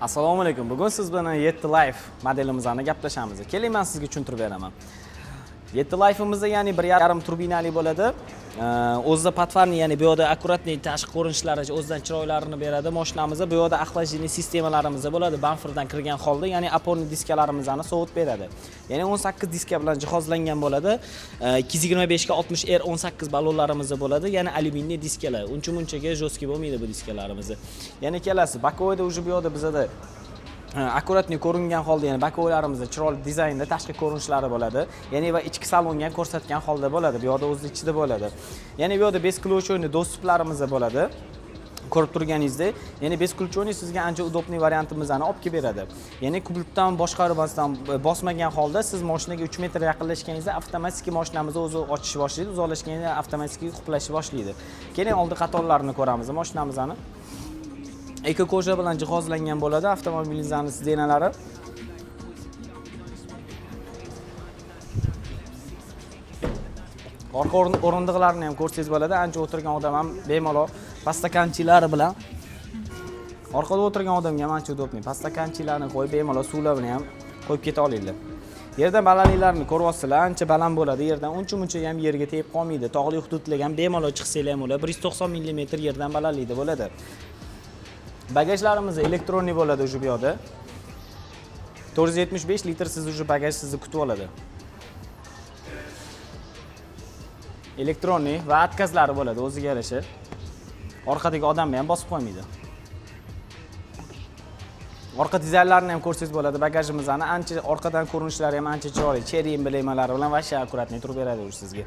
Assalomu alaykum. Bugun siz bilan 7 Life modelimizni gaplashamiz. Keling, men sizga tushuntirib beraman. 7 Life'imizda ya'ni 1.5 turbinali bo'ladi. O'zida platforma, ya'ni bu yerda akkuratli tashqi ko'rinishlari o'zidan chiroylarini beradi. Mashinamizda bu yerda axlashli sistemalarimiz bo'ladi. Bamperdan kirgan holda, ya'ni oporni diskalarimizni sovutib beradi. Ya'ni 18 diska bilan jihozlangan bo'ladi. 225 ga 60 R18 ballonlarimiz bo'ladi. Ya'ni alyuminiy diskalar. Uncha-munchaga jo'ski bo'lmaydi bu diskalarimiz. Ya'ni kelasi bakoyda уже bu yerda bizda akkuratli ko'ringan holda, ya'ni bakoylarimizda chiroyli dizaynda tashqi ko'rinishlari bo'ladi. Ya'ni va ichki salonga ko'rsatgan holda bo'ladi. Bu yerda o'z ichida bo'ladi. Ya'ni bu yerda besключёвый dostuplarimiz bo'ladi. Ko'rib turganingizdek, ya'ni besключёвый sizga ancha udobniy variantimizni olib kelib beradi. Ya'ni kublikdan boshqarmasdan bosmagan holda siz mashinaga 3 metr yaqinlashganingizda avtomatik mashinamiz o'zi ochish boshlaydi, uzoqlashganda avtomatik quplash boshlaydi. Keling, oldi qatorlarini ko'ramiz mashinamizni. Eko koja bilan jihozlangan bo'ladi avtomobilingizning sidenalari. Orqa o'rindiqlarini ham ko'rsangiz bo'ladi. Ancha o'tirgan odam ham bemalol pastakanchilari bilan orqada o'tirgan odamga ham ancha udobniy. Pastakanchilarni qo'yib bemalol suvlarni ham qo'yib keta olinglar. Yerdan balandliklarni ko'ryapsizlar, ancha baland bo'ladi. Yerdan uncha-muncha ham yerga tegib qolmaydi. Tog'li hududlarga ham bemalol chiqsanglar ham bo'ladi. 190 mm yerdan balandlikda bo'ladi. Bagajlarimiz elektronik bo'ladi o'sha bu yerda. 475 litr siz o'sha bagaj sizni kutib oladi. Elektronik va atkazlari bo'ladi o'ziga yarasha. Orqadagi odamni ham bosib qo'ymaydi. Orqa dizaynlarini ham ko'rsangiz bo'ladi. Bagajimizni ancha orqadan ko'rinishlari ham ancha chiroyli. Cherry emblemalari bilan vashya akkuratni turib beradi o'sha sizga.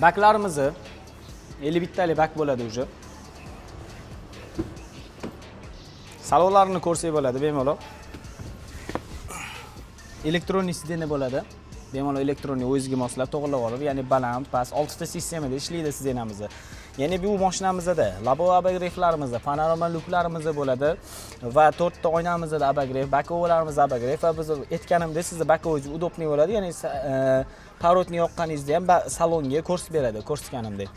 Baklarimiz 51 talik bak bo'ladi o'sha. Salonlarini ko'rsangiz bo'ladi bemalol. Elektronik sidena bo'ladi. Bemalol elektronik o'ziga moslab to'g'rilab olib, ya'ni baland, past, 6 ta sistemada ishlaydi sidenamiz. Ya'ni bu mashinamizda lobo abagreiflarimiz, panorama luklarimiz bo'ladi va 4 ta oynamizda abagreif, bakovalarimiz abagreif va biz aytganimdek sizga bakovoy udobniy bo'ladi. Ya'ni parotni yoqqaningizda ham salonga ko'rsatib beradi, ko'rsatganimdek.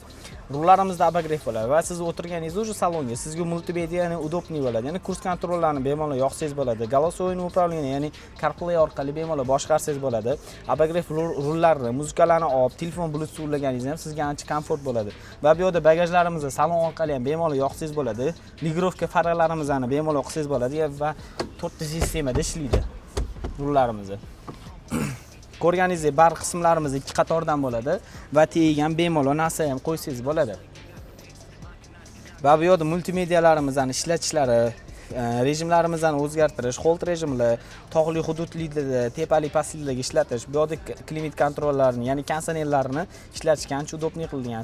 Rullarimizda abagreif bo'ladi va siz o'tirganingizda o'sha salonga sizga multimediani udobniy bo'ladi. Ya'ni kurs kontrollarini bemalol yoqsangiz bo'ladi. Голосовое управление, ya'ni CarPlay orqali bemalol boshqarsangiz bo'ladi. Abagreif rullarni, muzikalarni olib, telefon Bluetooth ulaganingizda ham sizga ancha komfort bo'ladi. Va bu yerda bagajlarimizni salon orqali ham bemalol yoqsangiz bo'ladi. Ligrovka farqlarimizni bemalol qilsangiz bo'ladi va 4 ta sistemada ishlaydi rullarimiz. Ko'rganingizdek, bar qismlarimiz 2 qatordan bo'ladi va tegigan bemalol narsa ham qo'ysangiz bo'ladi. Va bu yerda multimedialarimizni ishlatishlari, rejimlarimizni o'zgartirish, hold rejimlar, tog'li hududlarda, tepali pastliklarga ishlatish, bu yerda klimat kontrollarini, ya'ni konditsionerlarni ishlatishga ancha udobniy qilingan.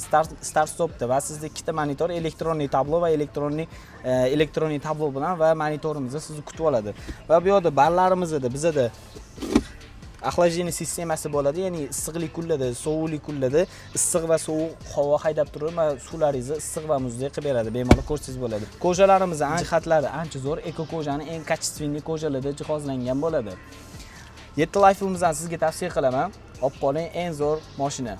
Start stopda va sizda 2 ta monitor, elektronik tablo va elektronik tablo bilan va monitorimizni sizni kutib oladi. Va bu yerda barlarimizda bizda axlashli sistemasi bo'ladi, ya'ni issiqlik kunlarda, sovuqlik kunlarda issiq va sovuq havo haydab turib, suvlaringizni issiq va muzdek qilib beradi. Bemalol ko'rsangiz bo'ladi. Kojalarimiz jihatlari ancha zo'r, eko kojaning eng качественный kojalarda jihozlangan bo'ladi. 7 Life'imizni sizga tavsiya qilaman. Olib qoling, eng zo'r mashina.